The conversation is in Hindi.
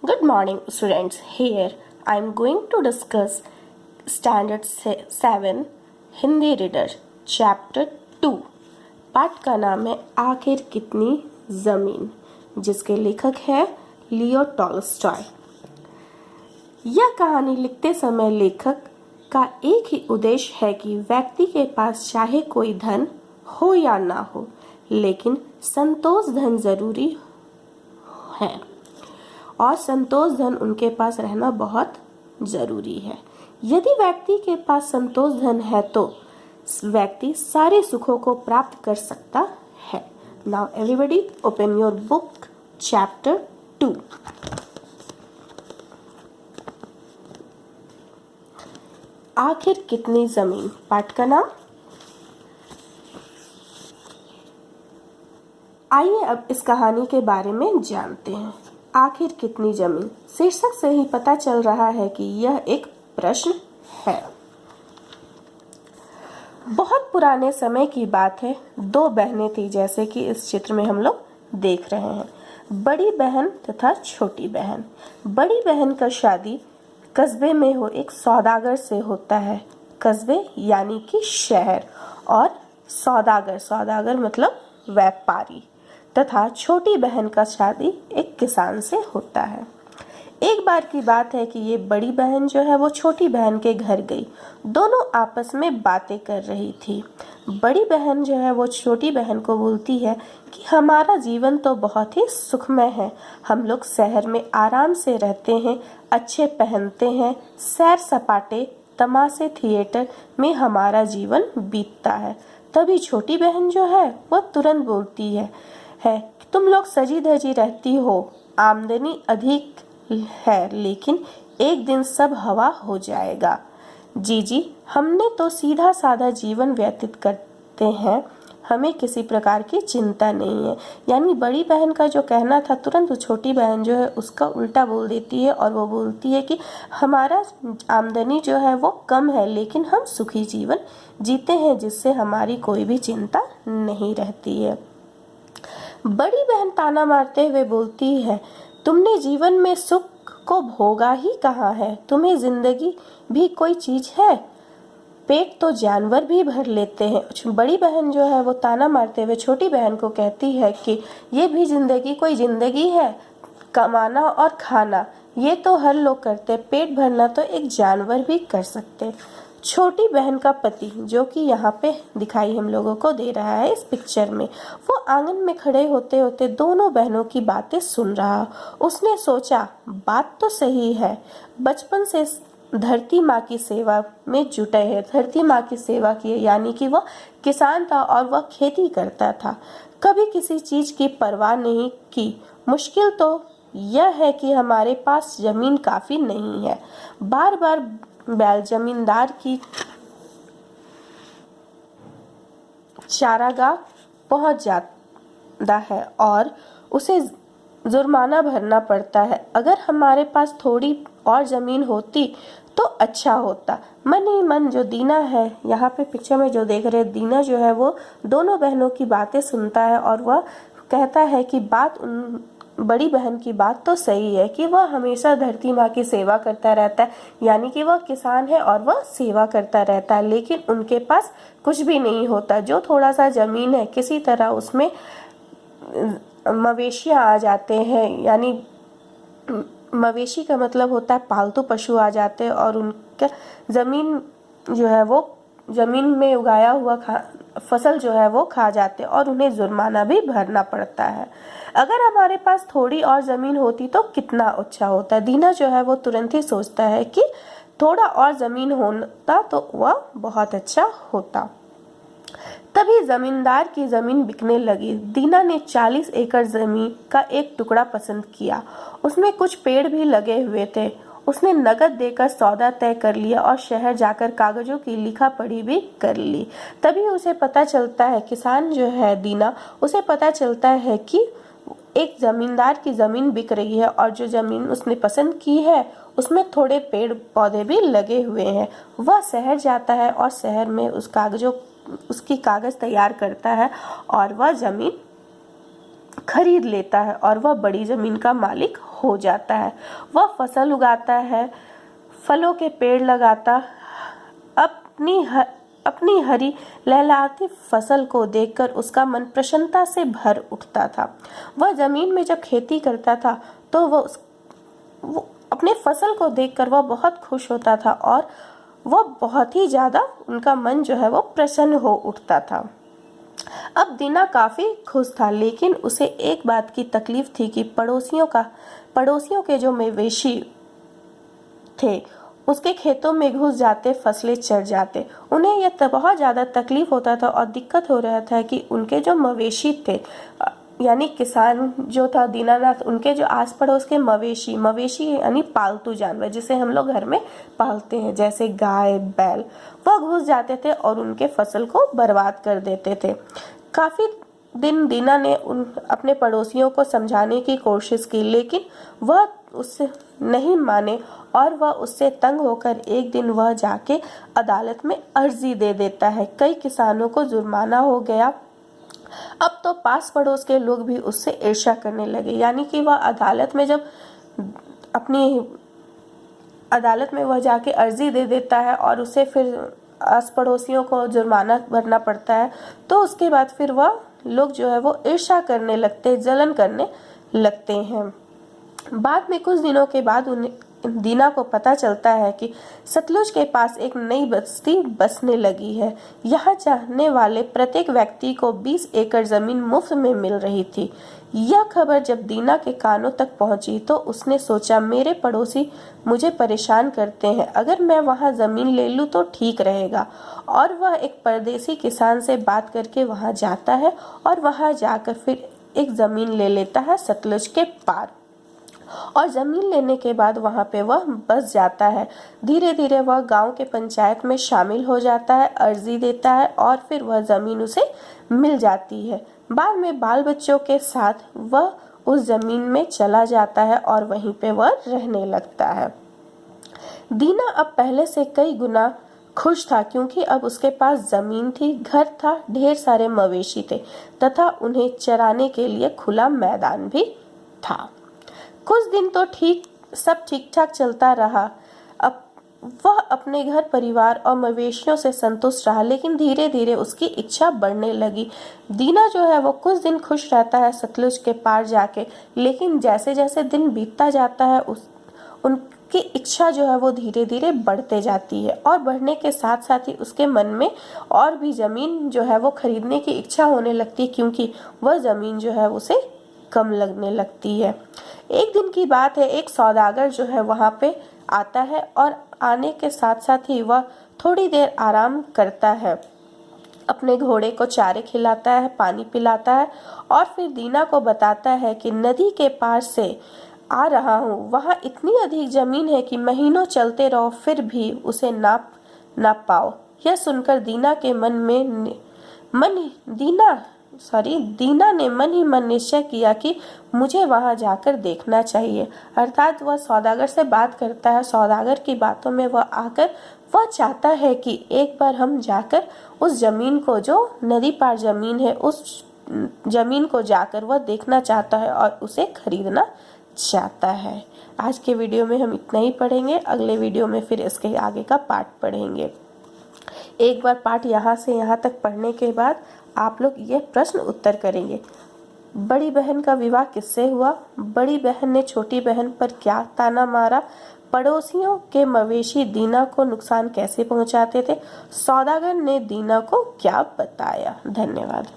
Good morning, students. Here I am going to discuss Standard 7 Hindi reader chapter 2। पाठ का नाम है आखिर कितनी ज़मीन, जिसके लेखक है लियो टॉल्स्टॉय। यह कहानी लिखते समय लेखक का एक ही उद्देश्य है कि व्यक्ति के पास चाहे कोई धन हो या ना हो, लेकिन संतोष धन जरूरी है और संतोष धन उनके पास रहना बहुत जरूरी है। यदि व्यक्ति के पास संतोष धन है तो व्यक्ति सारे सुखों को प्राप्त कर सकता है। Now everybody open your book chapter 2। आखिर कितनी जमीन, पाठ का नाम। आइए अब इस कहानी के बारे में जानते हैं। आखिर कितनी जमीन, शीर्षक से ही पता चल रहा है कि यह एक प्रश्न है। बहुत पुराने समय की बात है। दो बहनें थी, जैसे कि इस चित्र में हम लोग देख रहे हैं, बड़ी बहन तथा छोटी बहन। बड़ी बहन का शादी कस्बे में हो एक सौदागर से होता है। कस्बे यानी कि शहर, और सौदागर मतलब व्यापारी। तथा छोटी बहन का शादी एक किसान से होता है। एक बार की बात है कि ये बड़ी बहन जो है वो छोटी बहन के घर गई। दोनों आपस में बातें कर रही थी। बड़ी बहन जो है वो छोटी बहन को बोलती है कि हमारा जीवन तो बहुत ही सुखमय है। हम लोग शहर में आराम से रहते हैं, अच्छे पहनते हैं, सैर सपाटे, तमाशे, थिएटर में हमारा जीवन बीतता है। तभी छोटी बहन जो है वो तुरंत बोलती है तुम लोग सजी धजी रहती हो, आमदनी अधिक है, लेकिन एक दिन सब हवा हो जाएगा। जी, हमने तो सीधा साधा जीवन व्यतीत करते हैं, हमें किसी प्रकार की चिंता नहीं है। यानी बड़ी बहन का जो कहना था, तुरंत छोटी बहन जो है उसका उल्टा बोल देती है और वो बोलती है कि हमारा आमदनी जो है वो कम है, लेकिन हम सुखी जीवन जीते हैं, जिससे हमारी कोई भी चिंता नहीं रहती है। बड़ी बहन ताना मारते हुए बोलती है, तुमने जीवन में सुख को भोगा ही कहाँ है? तुम्हें जिंदगी भी कोई चीज है? पेट तो जानवर भी भर लेते हैं। बड़ी बहन जो है वो ताना मारते हुए छोटी बहन को कहती है कि ये भी जिंदगी कोई जिंदगी है? कमाना और खाना ये तो हर लोग करते, पेट भरना तो एक जानवर भी कर सकते। छोटी बहन का पति, जो कि यहाँ पे दिखाई हम लोगों को दे रहा है इस पिक्चर में, वो आंगन में खड़े होते होते दोनों बहनों की बातें सुन रहा। उसने सोचा, बात तो सही है, बचपन से धरती माँ की सेवा में जुटे हैं, धरती माँ की सेवा की, यानी कि वह किसान था और वह खेती करता था, कभी किसी चीज की परवाह नहीं की। मुश्किल तो यह है कि हमारे पास जमीन काफी नहीं है। बार बार बैल जमींदार की चारागाह पहुंच जाता है और उसे जुर्माना भरना पड़ता है। अगर हमारे पास थोड़ी और जमीन होती तो अच्छा होता। मन ही मन जो दीना है, यहाँ पे पिक्चर में जो देख रहे हैं, दीना जो है वो दोनों बहनों की बातें सुनता है और वह कहता है कि बड़ी बहन की बात तो सही है कि वह हमेशा धरती माँ की सेवा करता रहता है, यानी कि वह किसान है और वह सेवा करता रहता है, लेकिन उनके पास कुछ भी नहीं होता। जो थोड़ा सा जमीन है, किसी तरह उसमें मवेशियाँ आ जाते हैं, यानी मवेशी का मतलब होता है पालतू पशु आ जाते हैं और उनका जमीन जो है वो जमीन में उगाया हुआ फसल जो है वो खा जाते और उन्हें जुर्माना भी भरना पड़ता है। अगर हमारे पास थोड़ी और जमीन होती तो कितना अच्छा होता। दीना जो है वो तुरंत ही सोचता है कि थोड़ा और जमीन होता तो वह बहुत अच्छा होता। तभी जमींदार की जमीन बिकने लगी। दीना ने 40 एकड़ जमीन का एक टुकड़ा पसंद किया। उसमें कुछ पेड़ भी लगे हुए थे। उसने नकद देकर सौदा तय कर लिया और शहर जाकर कागजों की लिखा पढ़ी भी कर ली। तभी उसे पता चलता है, किसान जो है दीना, उसे पता चलता है कि एक जमींदार की जमीन बिक रही है और जो जमीन उसने पसंद की है उसमें थोड़े पेड़ पौधे भी लगे हुए हैं। वह शहर जाता है और शहर में उसकी कागज तैयार करता है और वह जमीन खरीद लेता है और वह बड़ी जमीन का मालिक हो जाता है। वह फसल उगाता है, फलों के पेड़ लगाता, अपनी हरी लहलहाती फसल को देखकर उसका मन प्रसन्नता से भर उठता था। वह जमीन में जब खेती करता था तो वो अपने फसल को देखकर वह बहुत खुश होता था और वह बहुत ही ज्यादा उनका मन जो है वो प्रसन्न हो उठता था। अब दीना काफी खुश था, लेकिन उसे एक बात की तकलीफ थी कि पड़ोसियों के जो मवेशी थे उसके खेतों में घुस जाते, फसलें चढ़ जाते। उन्हें यह बहुत ज्यादा तकलीफ होता था और दिक्कत हो रहा था कि उनके जो मवेशी थे, यानी किसान जो था दीनानाथ, उनके जो आस पड़ोस के मवेशी यानी पालतू जानवर जिसे हम लोग घर में पालते हैं जैसे गाय बैल, वह घुस जाते थे और उनके फसल को बर्बाद कर देते थे। काफी दिन दीना ने अपने पड़ोसियों को समझाने की कोशिश की, लेकिन वह उससे नहीं माने और वह उससे तंग होकर एक दिन वह जाके अदालत में अर्जी दे देता है। कई किसानों को जुर्माना हो गया। अब तो पास पड़ोस के लोग भी उससे ईर्ष्या करने लगे, यानी कि वह अदालत में वह जाके अर्जी दे देता है और उसे फिर आस पड़ोसियों को जुर्माना भरना पड़ता है। तो उसके बाद फिर वह लोग जो है वो ईर्ष्या करने लगते, जलन करने लगते हैं। बाद में कुछ दिनों के बाद दीना को पता चलता है कि सतलुज के पास एक नई बस्ती बसने लगी है। यहाँ चाहने वाले प्रत्येक व्यक्ति को 20 एकड़ जमीन मुफ्त में मिल रही थी। यह खबर जब दीना के कानों तक पहुंची तो उसने सोचा, मेरे पड़ोसी मुझे परेशान करते हैं, अगर मैं वहां जमीन ले लूं तो ठीक रहेगा। और वह एक परदेसी किसान से बात करके वहां जाता है और वहां जाकर फिर एक जमीन ले लेता है सतलुज के पार। और जमीन लेने के बाद वहां पे वह बस जाता है। धीरे धीरे वह गांव के पंचायत में शामिल हो जाता है, अर्जी देता है और फिर वह जमीन उसे मिल जाती है। बाद में बाल बच्चों के साथ वह उस जमीन में चला जाता है और वहीं पे वह रहने लगता है। दीना अब पहले से कई गुना खुश था, क्योंकि अब उसके पास जमीन थी, घर था, ढेर सारे मवेशी थे तथा उन्हें चराने के लिए खुला मैदान भी था। कुछ दिन तो सब ठीक ठाक चलता रहा। अब वह अपने घर परिवार और मवेशियों से संतुष्ट रहा, लेकिन धीरे धीरे उसकी इच्छा बढ़ने लगी। दीना जो है वो कुछ दिन खुश रहता है सतलुज के पार जाके, लेकिन जैसे जैसे दिन बीतता जाता है उनकी इच्छा जो है वो धीरे धीरे बढ़ते जाती है और बढ़ने के साथ साथ ही उसके मन में और भी जमीन जो है वो खरीदने की इच्छा होने लगती है, क्योंकि वह जमीन जो है उसे कम लगने लगती है। एक दिन की बात है, एक सौदागर जो है वहां पे आता है और आने के साथ साथ ही वह थोड़ी देर आराम करता है, अपने घोड़े को चारे खिलाता है, पानी पिलाता है और फिर दीना को बताता है कि नदी के पार से आ रहा हूँ, वहाँ इतनी अधिक जमीन है कि महीनों चलते रहो फिर भी उसे नाप पाओ। यह सुनकर दीना ने मन ही मन निश्चय किया कि मुझे वहां जाकर देखना चाहिए। अर्थात वह सौदागर से बात करता है। सौदागर की बातों में वह आकर वह चाहता है कि एक बार हम जाकर उस जमीन को, जो नदी पार जमीन है, उस जमीन को जाकर वह देखना चाहता है और उसे खरीदना चाहता है। आज के वीडियो में हम इतना ही पढ़ेंगे, अगले वीडियो में फिर इसके आगे का पार्ट पढ़ेंगे। एक बार पाठ यहाँ से यहाँ तक पढ़ने के बाद आप लोग ये प्रश्न उत्तर करेंगे। बड़ी बहन का विवाह किससे हुआ? बड़ी बहन ने छोटी बहन पर क्या ताना मारा? पड़ोसियों के मवेशी दीना को नुकसान कैसे पहुंचाते थे? सौदागर ने दीना को क्या बताया? धन्यवाद।